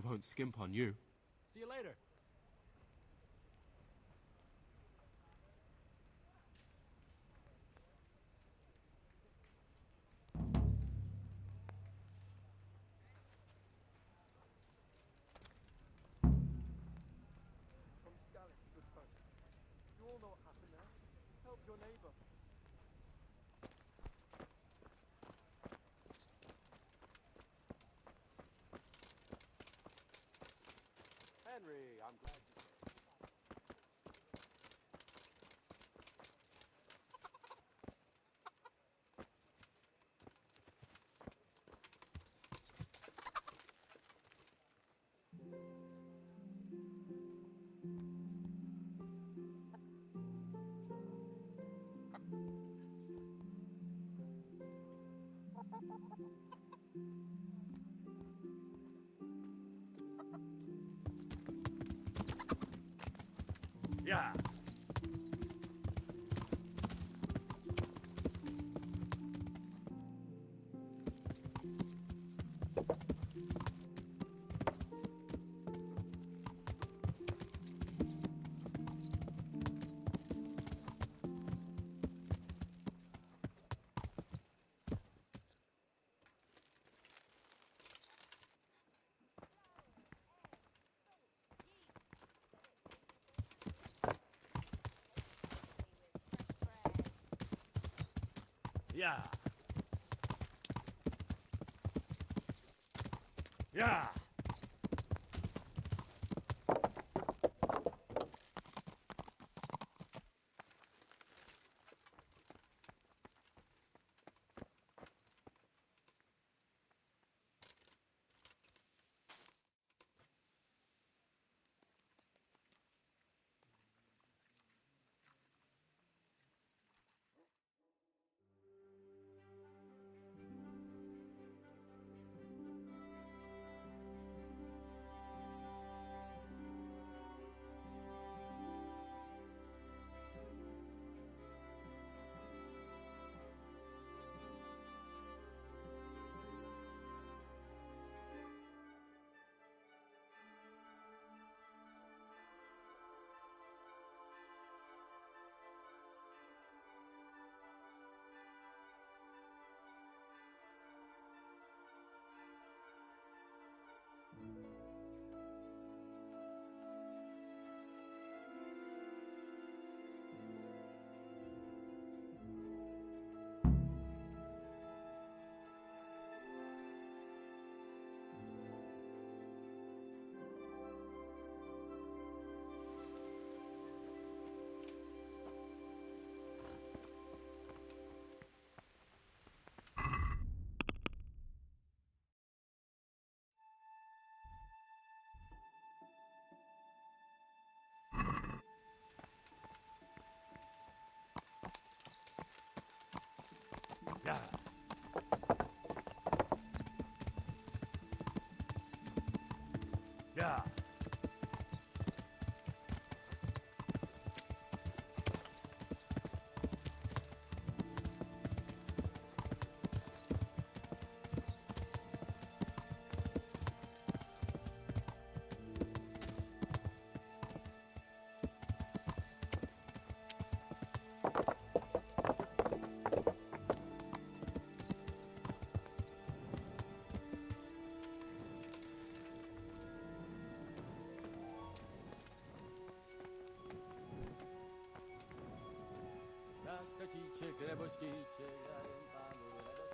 won't skimp on you. See you later. From Scallop's good folk. You all know what happened there. Help your neighbor. Henry, I'm glad you... Yeah. Yeah. Yeah. Yeah. Yeah. Naskačiček, reboštíček, já jen pánu radost.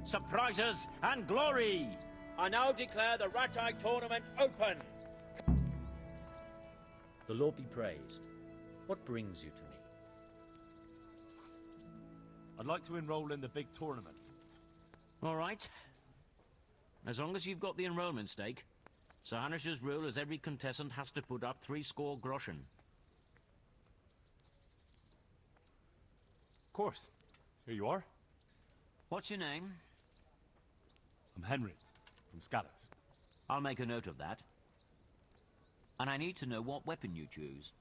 surprises, and glory. I now declare the Ratai tournament open. The Lord be praised. What brings you to me? I'd like to enroll in the big tournament. All right. As long as you've got the enrollment stake, Sir Hanish's rule is every contestant has to put up 60 groschen. Of course. Here you are. What's your name? I'm Henry, from Scallops. I'll make a note of that. And I need to know what weapon you choose.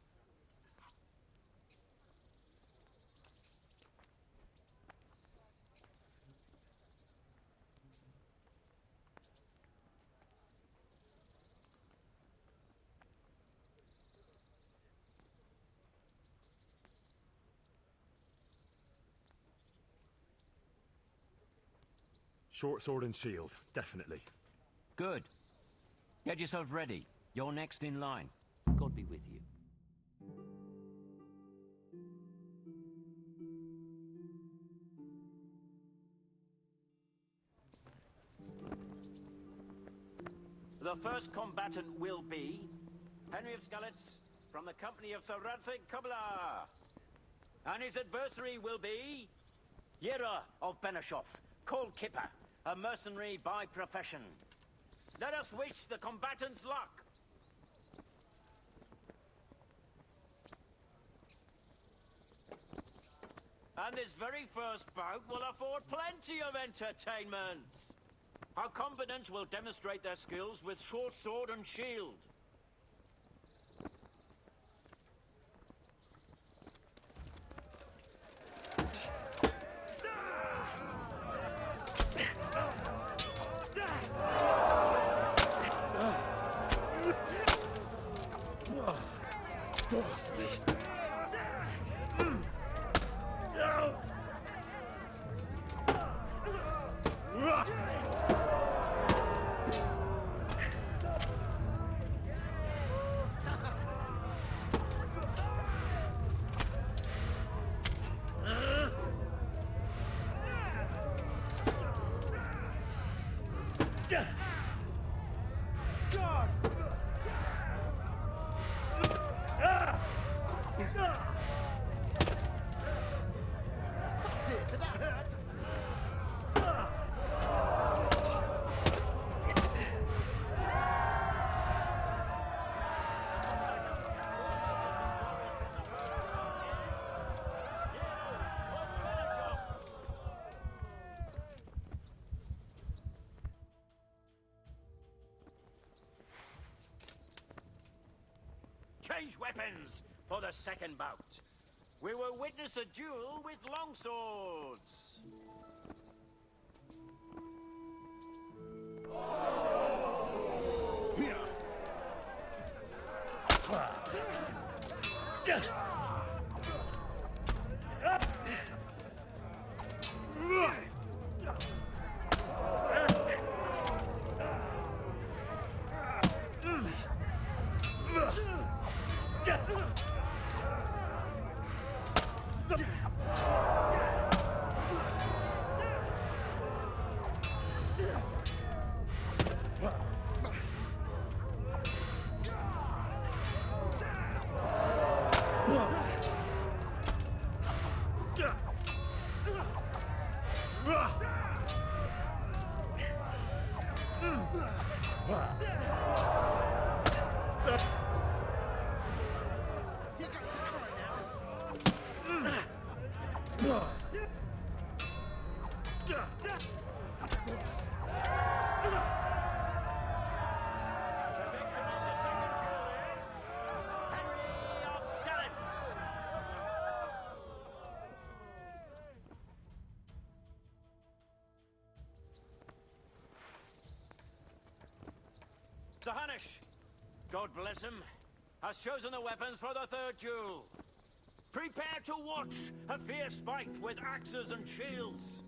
Short sword and shield, definitely. Good. Get yourself ready. You're next in line. God be with you. The first combatant will be Henry of Skalitz from the company of Sir Radzig Kobyla. And his adversary will be Yera of Benashov, Cold Kipper, a mercenary by profession. Let us wish the combatants luck. And this very first bout will afford plenty of entertainment. Our combatants will demonstrate their skills with short sword and shield. Change weapons for the second bout. We will witness a duel with longswords. Sir Hanish, God bless him, has chosen the weapons for the third duel. Prepare to watch a fierce fight with axes and shields.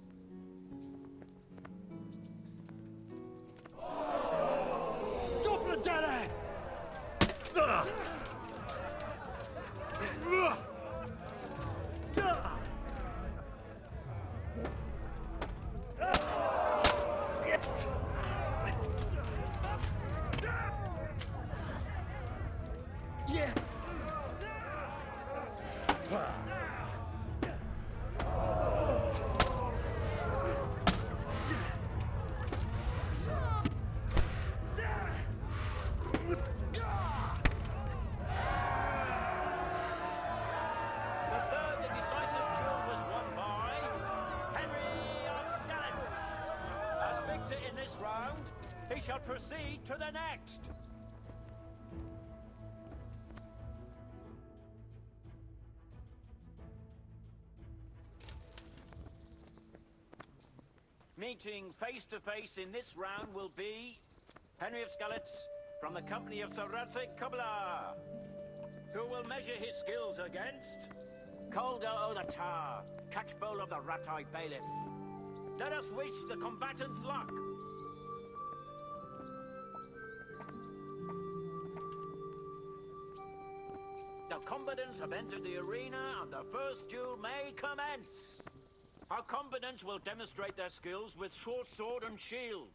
Doppeldeller! he shall proceed to the next. Meeting face to face in this round will be Henry of Skalitz from the company of Saradze Kubla, who will measure his skills against Kolga o' the Tar, Catchbowl of the Ratai Bailiff. Let us wish the combatants luck. The combatants have entered the arena and the first duel may commence. Our combatants will demonstrate their skills with short sword and shield.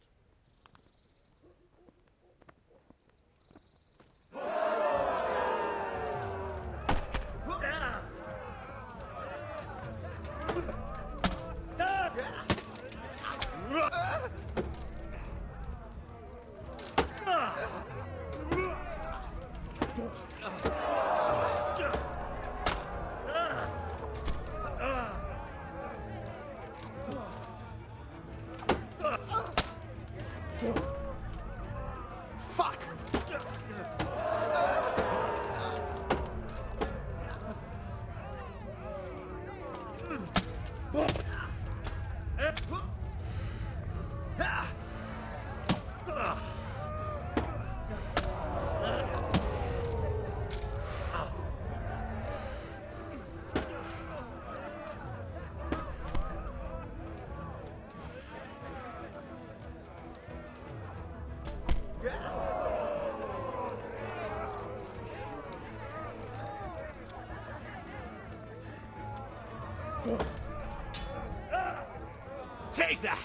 Take that!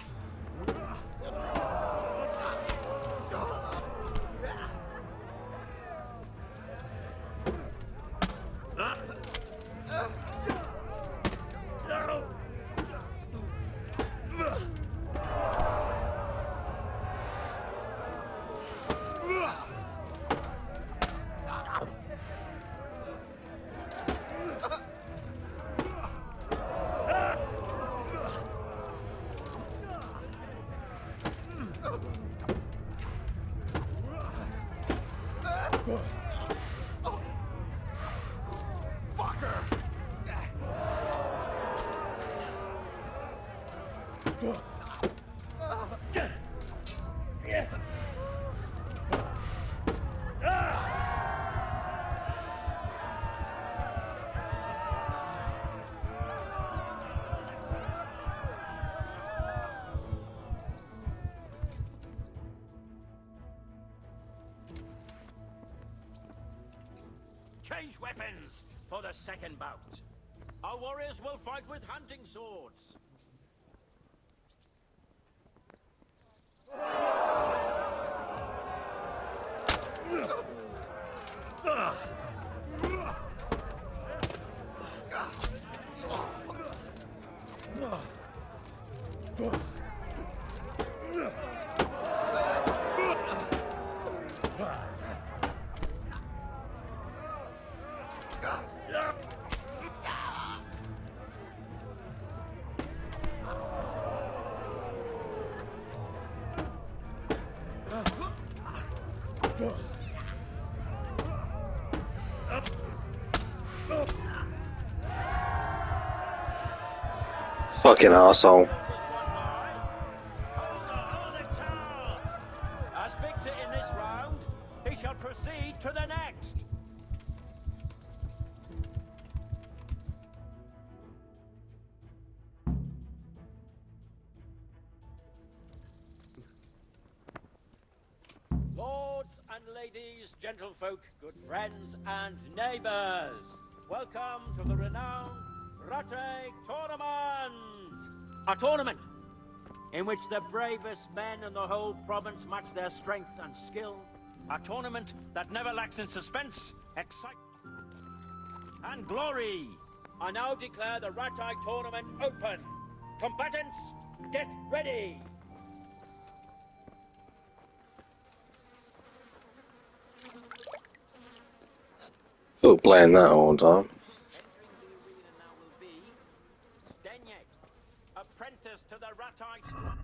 Change weapons for the second bout. Our warriors will fight with hunting swords. Fucking asshole. As victor in this round, he shall proceed to the next. Lords and ladies, gentlefolk, good friends and neighbors, welcome to the renowned Rate Tournament! A tournament in which the bravest men in the whole province match their strength and skill. A tournament that never lacks in suspense, excitement, and glory. I now declare the Rate Tournament open. Combatants, get ready! Still playing that all the time. Apprentice to the Ratite.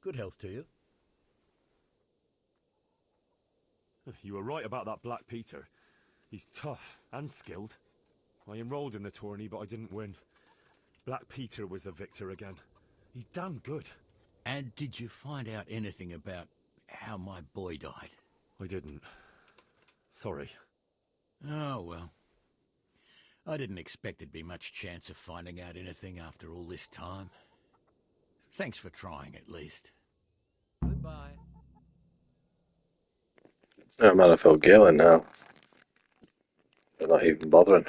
Good health to you. You were right about that Black Peter. He's tough and skilled. I enrolled in the tourney, but I didn't win. Black Peter was the victor again. He's damn good. And did you find out anything about how my boy died? I didn't. Sorry. Oh, well. I didn't expect there'd be much chance of finding out anything after all this time. Thanks for trying, at least. Goodbye. I might have felt Galen now. They're not even bothering.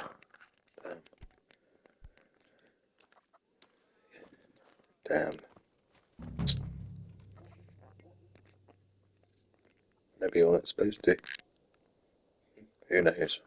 Damn. Maybe you weren't supposed to. Who knows?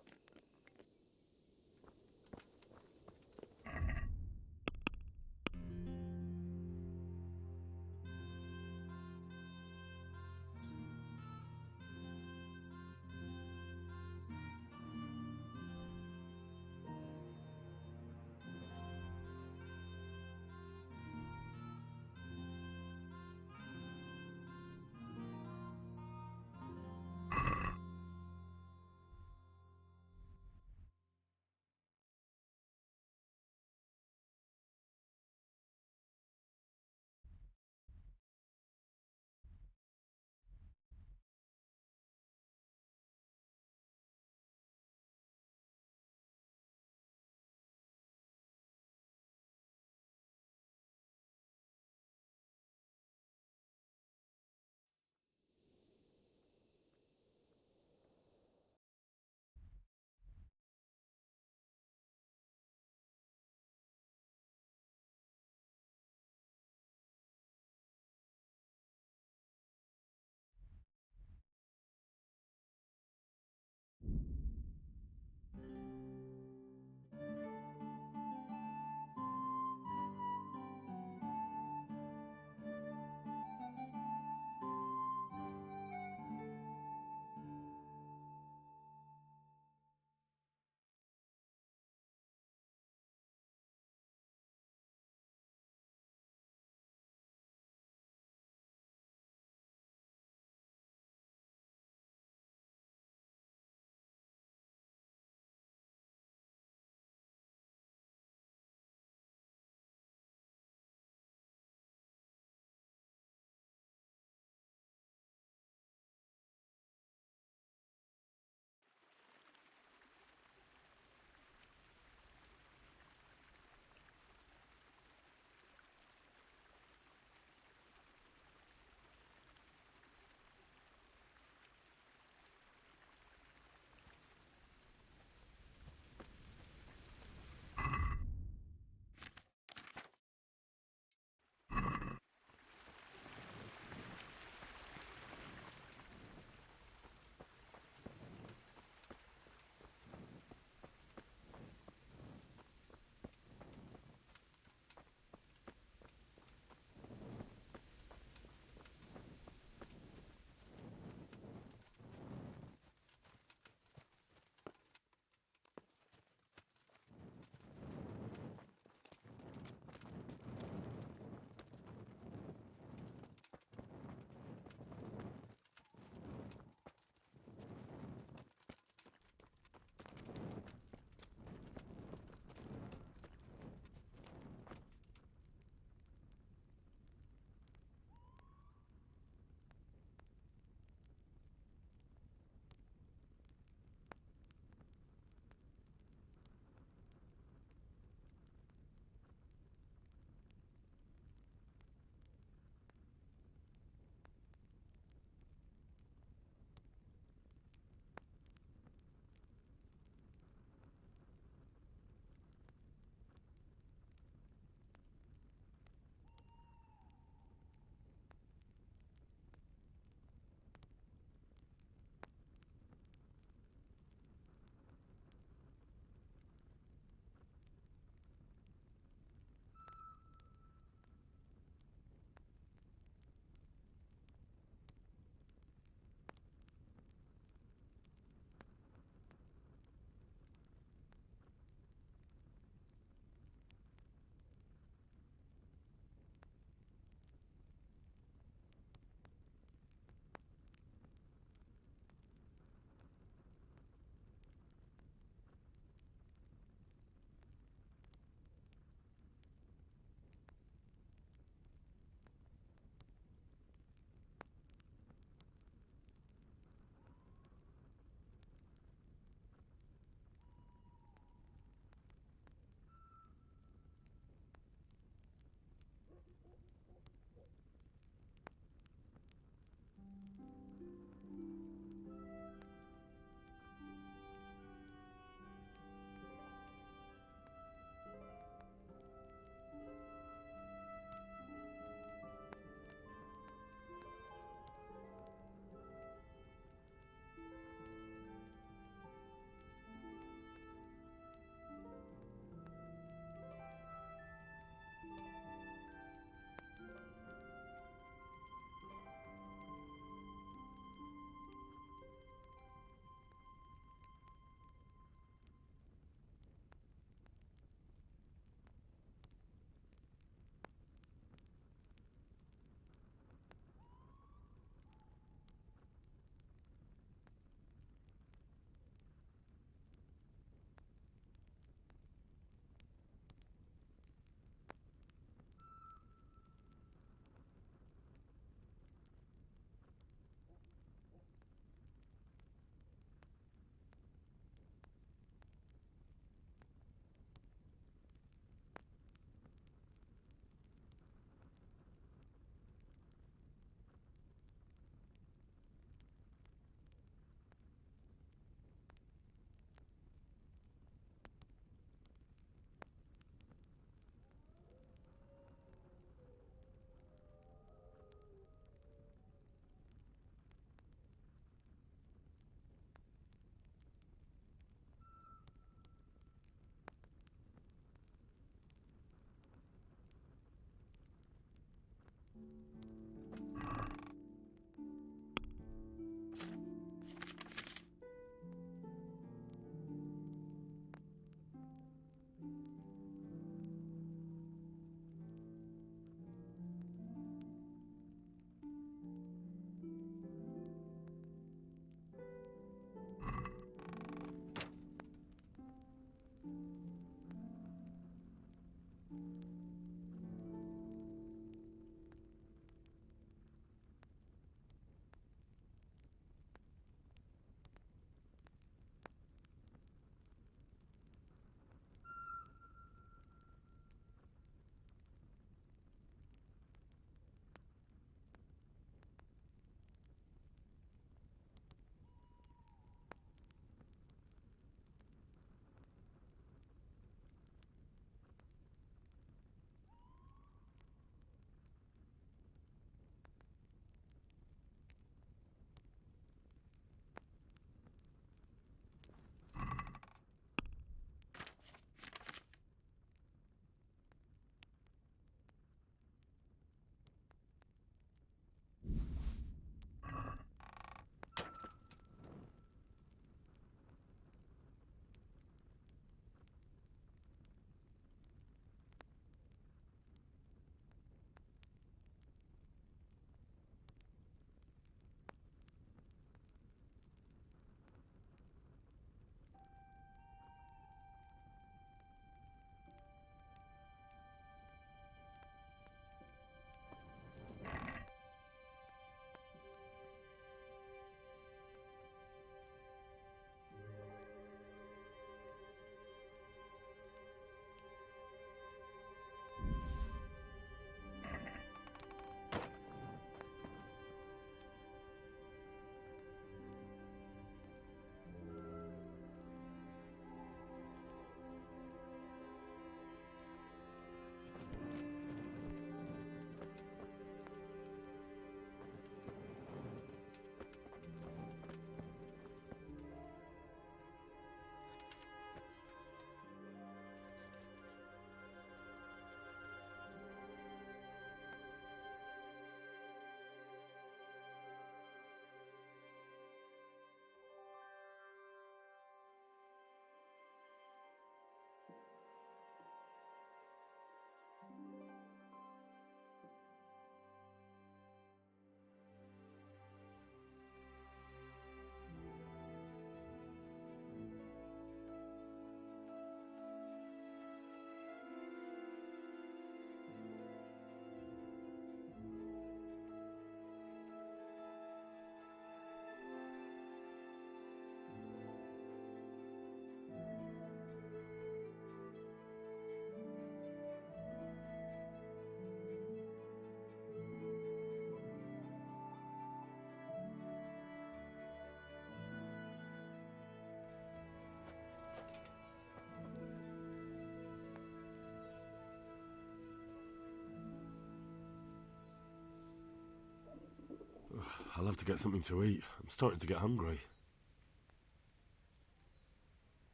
I'll have to get something to eat. I'm starting to get hungry.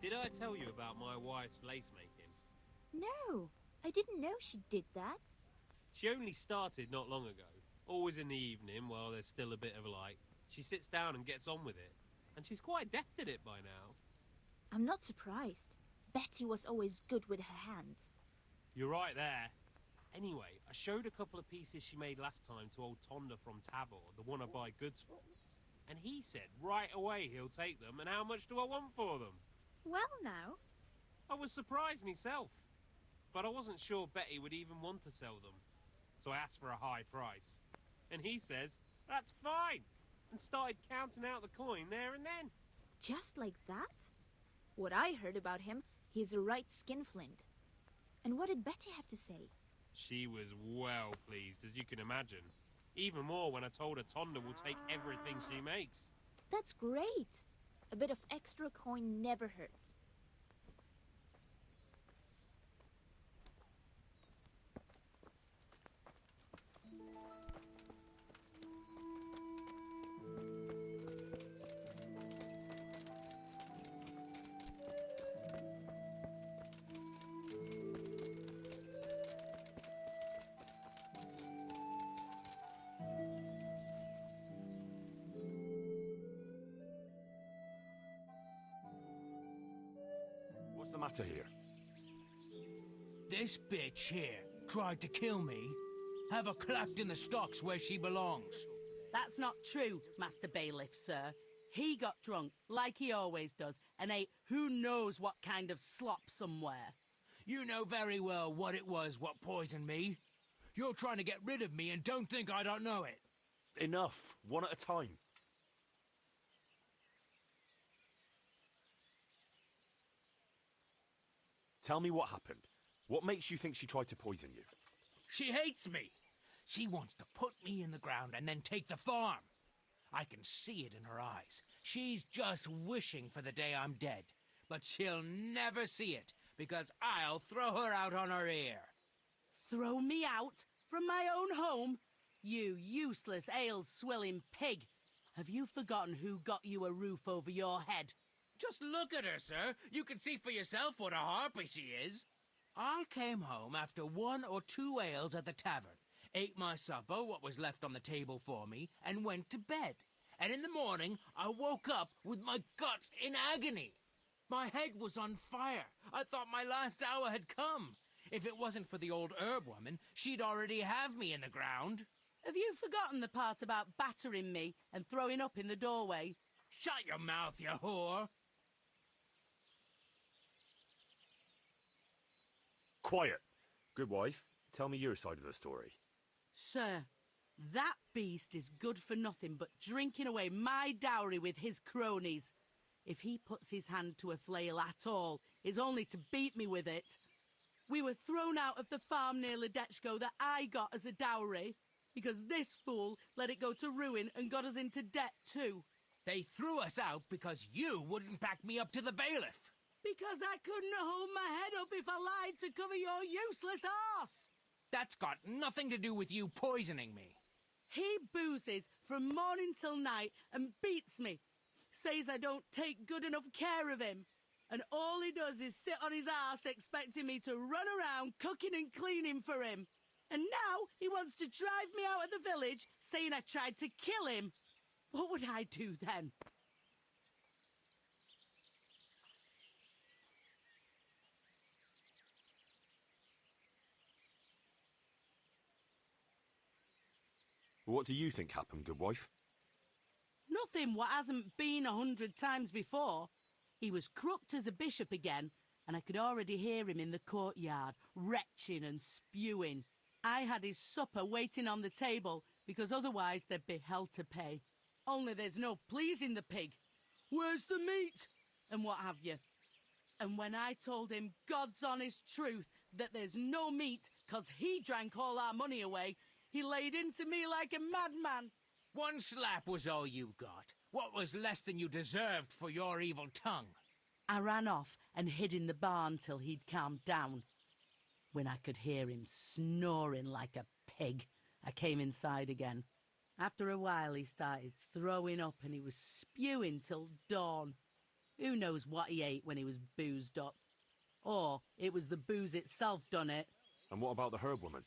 Did I tell you about my wife's lace making? No, I didn't know she did that. She only started not long ago. Always in the evening while there's still a bit of light. She sits down and gets on with it. And she's quite deft at it by now. I'm not surprised. Betty was always good with her hands. You're right there. Anyway, I showed a couple of pieces she made last time to old Tonda from Tabor, the one I buy goods from. And he said right away he'll take them, and how much do I want for them? Well now. I was surprised myself. But I wasn't sure Betty would even want to sell them. So I asked for a high price. And he says, that's fine. And started counting out the coin there and then. Just like that? What I heard about him, he's a right skinflint. And what did Betty have to say? She was well pleased, as you can imagine. Even more when I told her Tonda will take everything she makes. That's great. A bit of extra coin never hurts. What's the matter here? This bitch here tried to kill me. Have her clapped in the stocks where she belongs. That's not true, Master Bailiff, sir. He got drunk, like he always does, and ate who knows what kind of slop somewhere. You know very well what it was what poisoned me. You're trying to get rid of me and don't think I don't know it. Enough. One at a time. Tell me what happened. What makes you think she tried to poison you? She hates me. She wants to put me in the ground and then take the farm. I can see it in her eyes. She's just wishing for the day I'm dead. But she'll never see it, because I'll throw her out on her ear. Throw me out? From my own home? You useless ale-swilling pig! Have you forgotten who got you a roof over your head? Just look at her, sir. You can see for yourself what a harpy she is. I came home after 1 or 2 ales at the tavern, ate my supper, what was left on the table for me, and went to bed. And in the morning, I woke up with my guts in agony. My head was on fire. I thought my last hour had come. If it wasn't for the old herb woman, she'd already have me in the ground. Have you forgotten the part about battering me and throwing up in the doorway? Shut your mouth, you whore! Quiet! Good wife, tell me your side of the story. Sir, that beast is good for nothing but drinking away my dowry with his cronies. If he puts his hand to a flail at all, it's only to beat me with it. We were thrown out of the farm near Ledechko that I got as a dowry, because this fool let it go to ruin and got us into debt too. They threw us out because you wouldn't back me up to the bailiff. Because I couldn't hold my head up if I lied to cover your useless arse. That's got nothing to do with you poisoning me. He boozes from morning till night and beats me. Says I don't take good enough care of him. And all he does is sit on his arse expecting me to run around cooking and cleaning for him. And now he wants to drive me out of the village, saying I tried to kill him. What would I do then? What do you think happened, good wife? Nothing what hasn't been 100 times before. He was crooked as a bishop again, and I could already hear him in the courtyard, retching and spewing. I had his supper waiting on the table, because otherwise there'd be hell to pay. Only there's no pleasing the pig. Where's the meat? And what have you. And when I told him God's honest truth that there's no meat because he drank all our money away. He laid into me like a madman. One slap was all you got. What was less than you deserved for your evil tongue? I ran off and hid in the barn till he'd calmed down. When I could hear him snoring like a pig, I came inside again. After a while, he started throwing up and he was spewing till dawn. Who knows what he ate when he was boozed up? Or it was the booze itself done it. And what about the herb woman?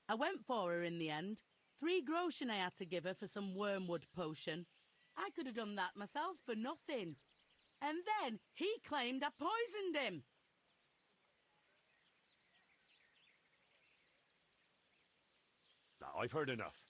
I went for her in the end. 3 groschen I had to give her for some wormwood potion. I could have done that myself for nothing. And then he claimed I poisoned him. Now, I've heard enough.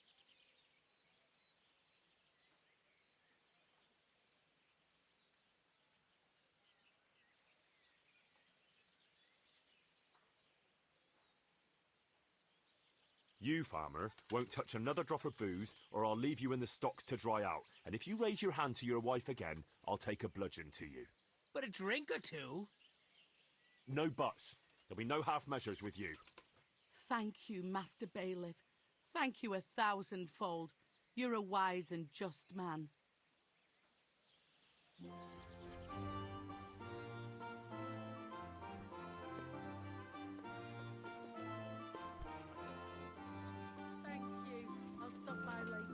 You, farmer, won't touch another drop of booze, or I'll leave you in the stocks to dry out. And if you raise your hand to your wife again, I'll take a bludgeon to you. But a drink or two? No buts. There'll be no half measures with you. Thank you, Master Bailiff. Thank you 1,000-fold. You're a wise and just man. Thank you. I'll stop by later.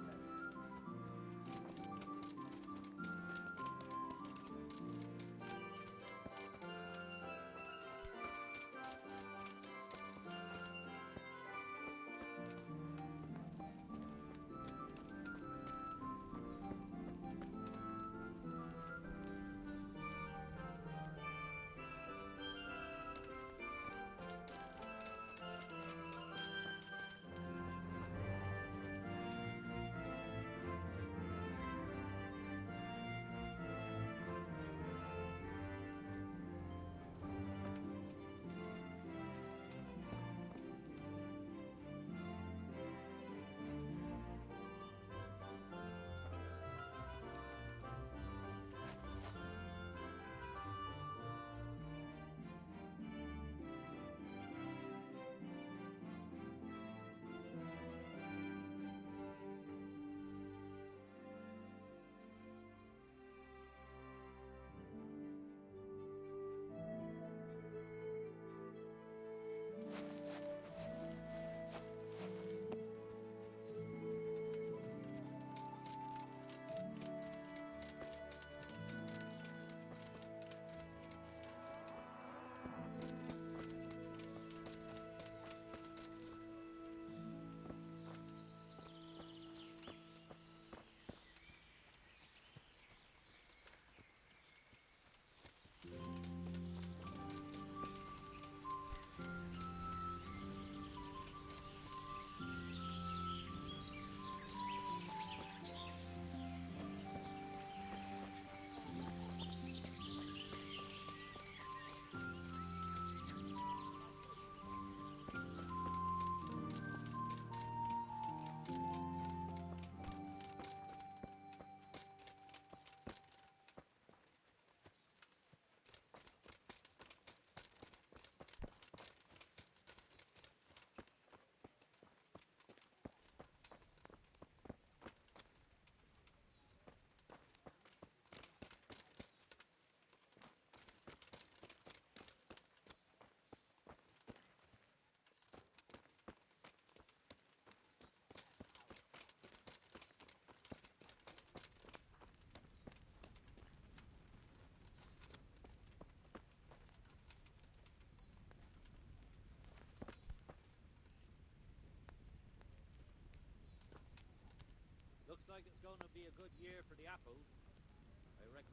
Looks like it's going to be a good year for the apples. I reckon.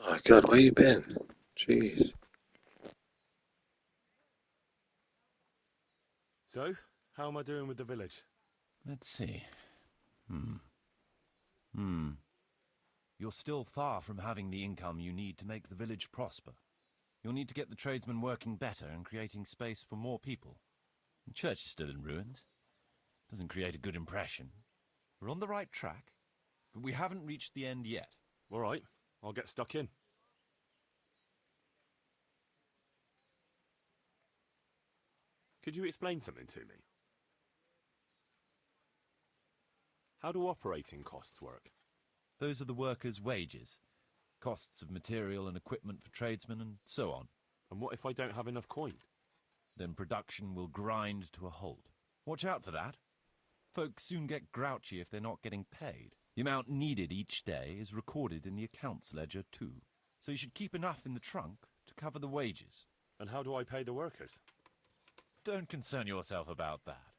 Oh God, where you been? Jeez. So, how am I doing with the village? Let's see. You're still far from having the income you need to make the village prosper. You'll need to get the tradesmen working better and creating space for more people. The church is still in ruins. Doesn't create a good impression. We're on the right track, but we haven't reached the end yet. All right, I'll get stuck in. Could you explain something to me? How do operating costs work? Those are the workers' wages, costs of material and equipment for tradesmen, and so on. And what if I don't have enough coin? Then production will grind to a halt. Watch out for that. Folks soon get grouchy if they're not getting paid. The amount needed each day is recorded in the accounts ledger too. So you should keep enough in the trunk to cover the wages. And how do I pay the workers? Don't concern yourself about that.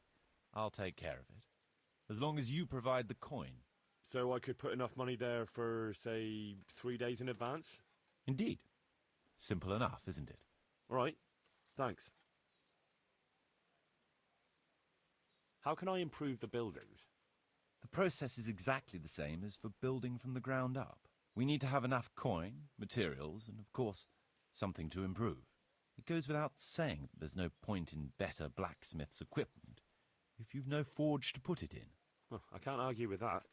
I'll take care of it. As long as you provide the coin. So I could put enough money there for, say, 3 days in advance? Indeed. Simple enough, isn't it? All right, thanks. How can I improve the buildings? The process is exactly the same as for building from the ground up. We need to have enough coin, materials, and of course, something to improve. It goes without saying that there's no point in better blacksmith's equipment if you've no forge to put it in. Well, I can't argue with that.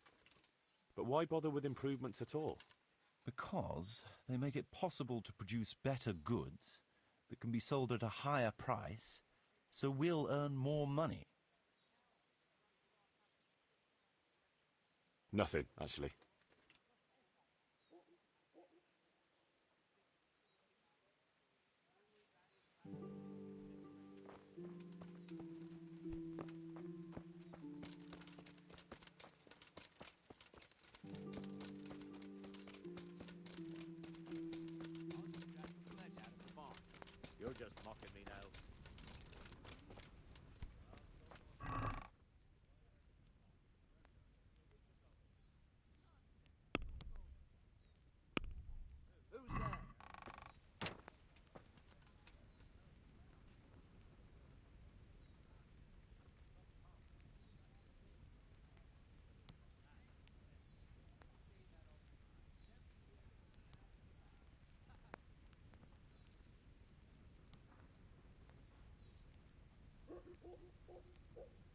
But why bother with improvements at all? Because they make it possible to produce better goods that can be sold at a higher price, so we'll earn more money. Nothing, actually. You're just mocking me now. Who's there?